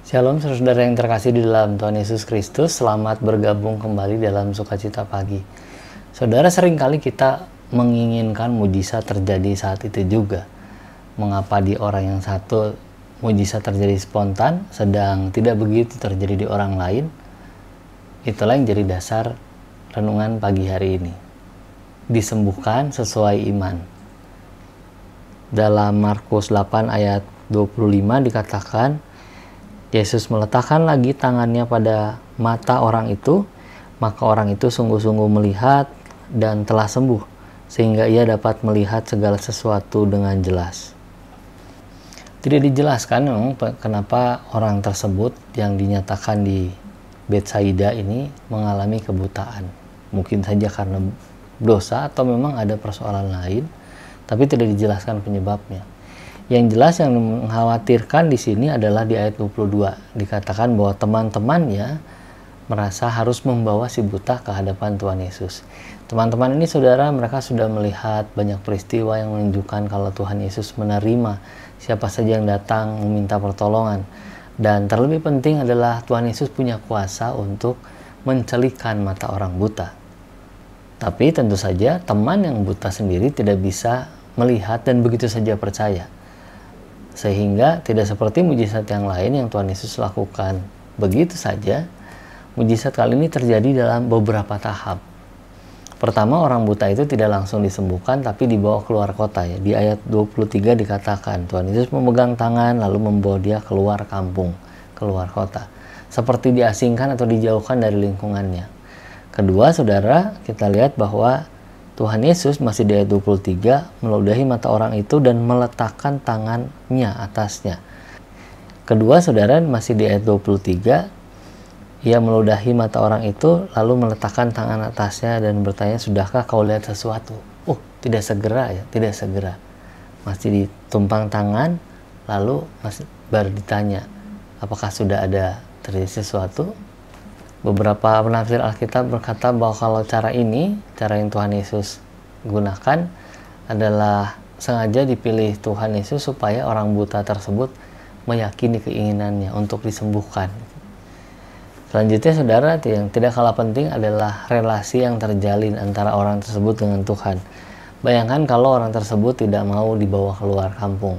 Shalom saudara yang terkasih di dalam Tuhan Yesus Kristus, selamat bergabung kembali dalam Sukacita Pagi. Saudara, seringkali kita menginginkan mujizat terjadi saat itu juga. Mengapa di orang yang satu mujizat terjadi spontan, sedang tidak begitu terjadi di orang lain? Itulah yang jadi dasar renungan pagi hari ini. Disembuhkan sesuai iman. Dalam Markus 8 ayat 25 dikatakan, Yesus meletakkan lagi tangannya pada mata orang itu, maka orang itu sungguh-sungguh melihat dan telah sembuh, sehingga ia dapat melihat segala sesuatu dengan jelas. Tidak dijelaskan memang kenapa orang tersebut yang dinyatakan di Betsaida ini mengalami kebutaan. Mungkin saja karena dosa atau memang ada persoalan lain, tapi tidak dijelaskan penyebabnya. Yang jelas yang mengkhawatirkan di sini adalah di ayat 22. Dikatakan bahwa teman-temannya merasa harus membawa si buta ke hadapan Tuhan Yesus. Teman-teman ini saudara, mereka sudah melihat banyak peristiwa yang menunjukkan kalau Tuhan Yesus menerima siapa saja yang datang meminta pertolongan. Dan terlebih penting adalah Tuhan Yesus punya kuasa untuk mencelikan mata orang buta. Tapi tentu saja teman yang buta sendiri tidak bisa melihat dan begitu saja percaya. Sehingga tidak seperti mujizat yang lain yang Tuhan Yesus lakukan begitu saja. Mujizat kali ini terjadi dalam beberapa tahap. Pertama, orang buta itu tidak langsung disembuhkan tapi dibawa keluar kota ya. Di ayat 23 dikatakan Tuhan Yesus memegang tangan lalu membawa dia keluar kampung, keluar kota. Seperti diasingkan atau dijauhkan dari lingkungannya. Kedua, saudara, kita lihat bahwa Tuhan Yesus masih di ayat 23 meludahi mata orang itu dan meletakkan tangannya atasnya. Kedua, saudara, masih di ayat 23, ia meludahi mata orang itu lalu meletakkan tangan atasnya dan bertanya, sudahkah kau lihat sesuatu? Tidak segera ya, tidak segera. Masih ditumpang tangan lalu baru ditanya, apakah sudah ada terjadi sesuatu? Beberapa penafsir Alkitab berkata bahwa kalau cara ini, cara yang Tuhan Yesus gunakan adalah sengaja dipilih Tuhan Yesus supaya orang buta tersebut meyakini keinginannya untuk disembuhkan. Selanjutnya saudara, yang tidak kalah penting adalah relasi yang terjalin antara orang tersebut dengan Tuhan. Bayangkan kalau orang tersebut tidak mau dibawa keluar kampung,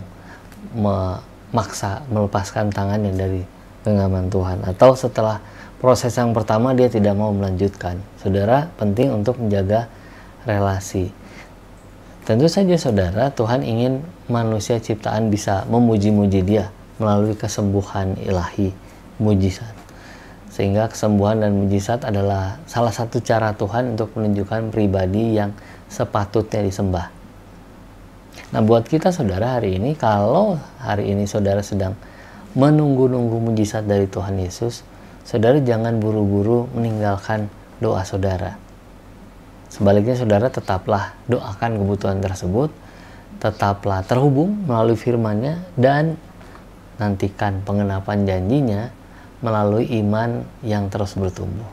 memaksa melepaskan tangannya dari genggaman Tuhan, atau setelah proses yang pertama dia tidak mau melanjutkan. Saudara, penting untuk menjaga relasi. Tentu saja saudara, Tuhan ingin manusia ciptaan bisa memuji-muji dia melalui kesembuhan ilahi, mujizat. Sehingga kesembuhan dan mujizat adalah salah satu cara Tuhan untuk menunjukkan pribadi yang sepatutnya disembah. Nah, buat kita saudara hari ini, kalau hari ini saudara sedang menunggu-nunggu mujizat dari Tuhan Yesus, saudara jangan buru-buru meninggalkan doa saudara. Sebaliknya saudara tetaplah doakan kebutuhan tersebut, tetaplah terhubung melalui firman-Nya dan nantikan pengenapan janjinya melalui iman yang terus bertumbuh.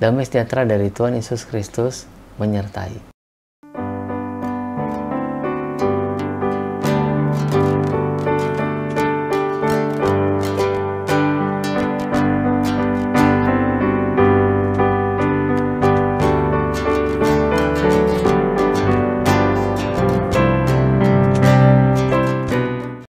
Damai sejahtera dari Tuhan Yesus Kristus menyertai.